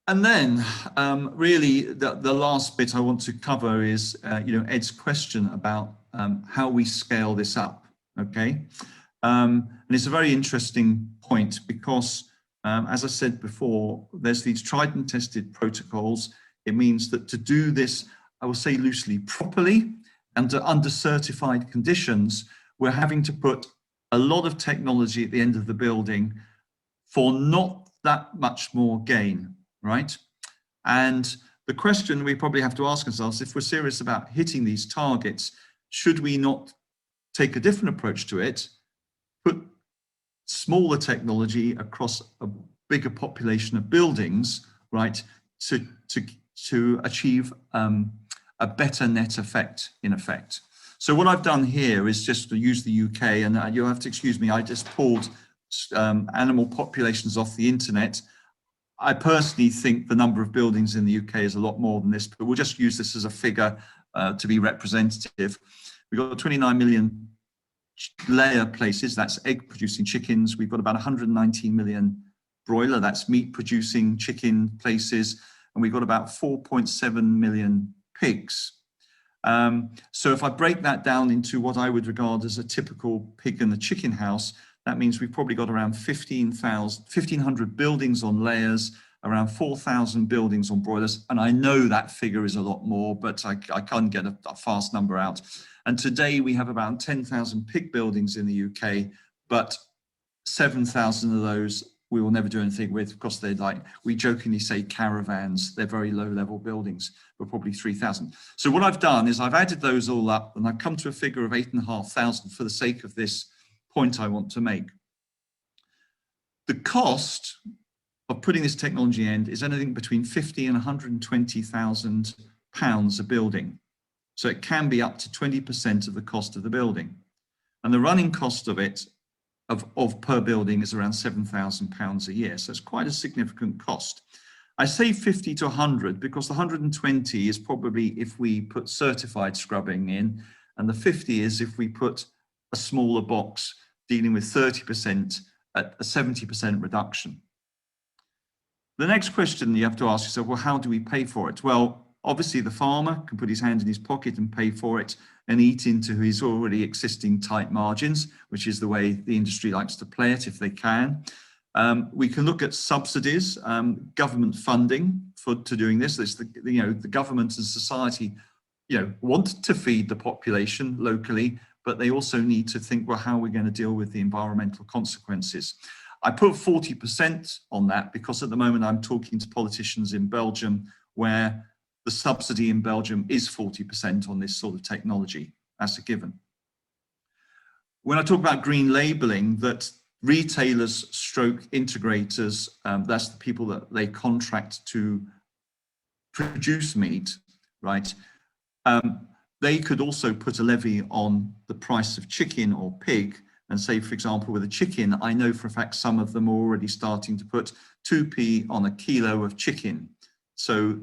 And then really the last bit I want to cover is, Ed's question about how we scale this up, okay? And it's a very interesting point because, as I said before, there's these tried and tested protocols. It means that to do this, I will say loosely, properly and under certified conditions, we're having to put a lot of technology at the end of the building for not that much more gain, right? And the question we probably have to ask ourselves, if we're serious about hitting these targets, should we not take a different approach to it, put smaller technology across a bigger population of buildings, right, to achieve a better net effect, in effect. So what I've done here is just to use the UK, and you'll have to excuse me, I just pulled animal populations off the internet. I personally think the number of buildings in the UK is a lot more than this, but we'll just use this as a figure to be representative. We've got 29 million layer places, that's egg producing chickens. We've got about 119 million broiler, that's meat producing chicken places. And we've got about 4.7 million pigs. So if I break that down into what I would regard as a typical pig and a chicken house, that means we've probably got around 1,500 buildings on layers, around 4,000 buildings on broilers. And I know that figure is a lot more, but I can't get a fast number out. And today we have about 10,000 pig buildings in the UK, but 7,000 of those we will never do anything with because they're like, we jokingly say caravans, they're very low level buildings, but probably 3,000. So what I've done is I've added those all up and I've come to a figure of 8,500 for the sake of this point I want to make. The cost of putting this technology in is anything between 50 and 120,000 pounds a building. So it can be up to 20% of the cost of the building. And the running cost of it, of per building, is around £7,000 a year. So it's quite a significant cost. I say 50 to 100 because the 120 is probably if we put certified scrubbing in, and the 50 is if we put a smaller box dealing with 30% at a 70% reduction. The next question you have to ask yourself, well, how do we pay for it? Well, obviously the farmer can put his hand in his pocket and pay for it and eat into his already existing tight margins, which is the way the industry likes to play it if they can. We can look at subsidies, government funding to doing this. It's the government and society, want to feed the population locally, but they also need to think, well, how are we going to deal with the environmental consequences? I put 40% on that because at the moment I'm talking to politicians in Belgium where the subsidy in Belgium is 40% on this sort of technology. That's a given. When I talk about green labeling, that retailers stroke integrators, that's the people that they contract to produce meat, right? They could also put a levy on the price of chicken or pig and say, for example, with a chicken, I know for a fact some of them are already starting to put 2p on a kilo of chicken. So,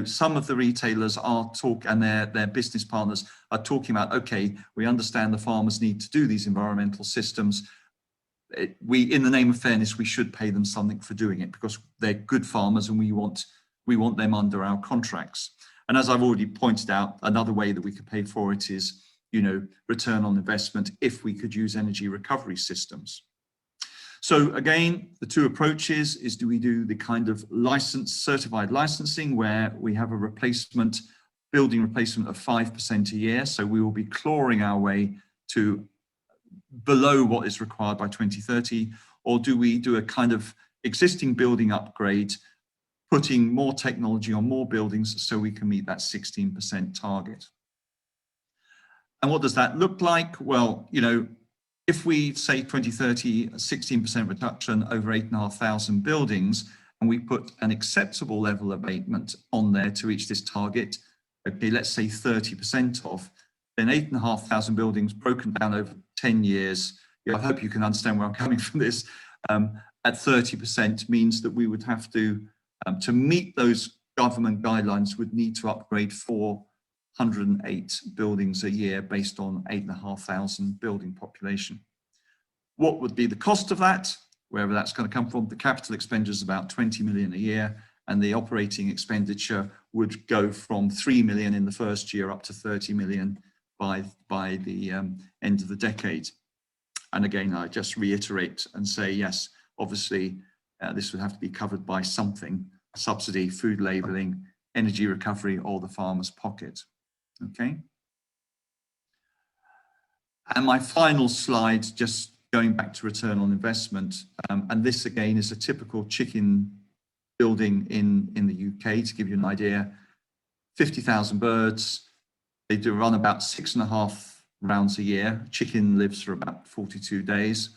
some of the retailers are and their business partners are talking about, okay, we understand the farmers need to do these environmental systems. In the name of fairness, we should pay them something for doing it because they're good farmers and we want them under our contracts. And as I've already pointed out, another way that we could pay for it is, return on investment if we could use energy recovery systems. So again, the two approaches is, do we do the kind of certified licensing where we have a building replacement of 5% a year. So we will be clawing our way to below what is required by 2030, or do we do a kind of existing building upgrade, putting more technology on more buildings so we can meet that 16% target? And what does that look like? Well, if we say 2030, 16% reduction over 8,500 buildings, and we put an acceptable level of abatement on there to reach this target, okay, let's say 30% off, then 8,500 buildings broken down over 10 years. I hope you can understand where I'm coming from this. At 30% means that we would have to meet those government guidelines, would need to upgrade 408 buildings a year based on 8,500 building population. What would be the cost of that? Wherever that's going to come from, the capital expenditure is about 20 million a year, and the operating expenditure would go from 3 million in the first year up to 30 million by the end of the decade. And again, I just reiterate and say, yes, obviously, this would have to be covered by something: subsidy, food labelling, energy recovery, or the farmer's pocket. Okay. And my final slide, just going back to return on investment, and this again is a typical chicken building in the UK, to give you an idea. 50,000 birds, they do run about 6.5 rounds a year. Chicken lives for about 42 days.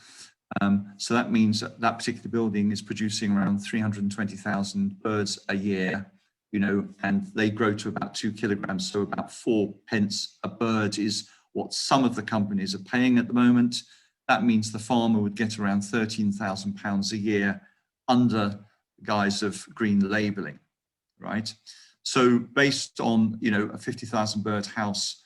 So that means that particular building is producing around 320,000 birds a year, you know, and they grow to about 2 kilograms. So about 4 pence a bird is what some of the companies are paying at the moment. That means the farmer would get around £13,000 a year under the guise of green labelling, right? So based on, you know, a 50,000 bird house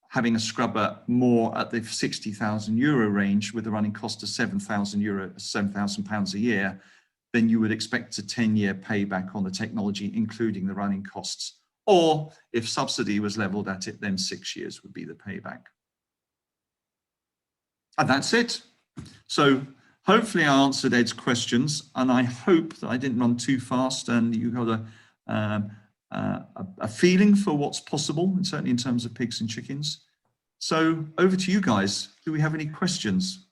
having a scrubber more at the 60,000 euro range with a running cost of £7,000 a year, then you would expect a 10-year payback on the technology, including the running costs. Or if subsidy was leveled at it, then 6 years would be the payback. And that's it. So hopefully I answered Ed's questions, and I hope that I didn't run too fast and you got a feeling for what's possible, certainly in terms of pigs and chickens. So over to you guys. Do we have any questions?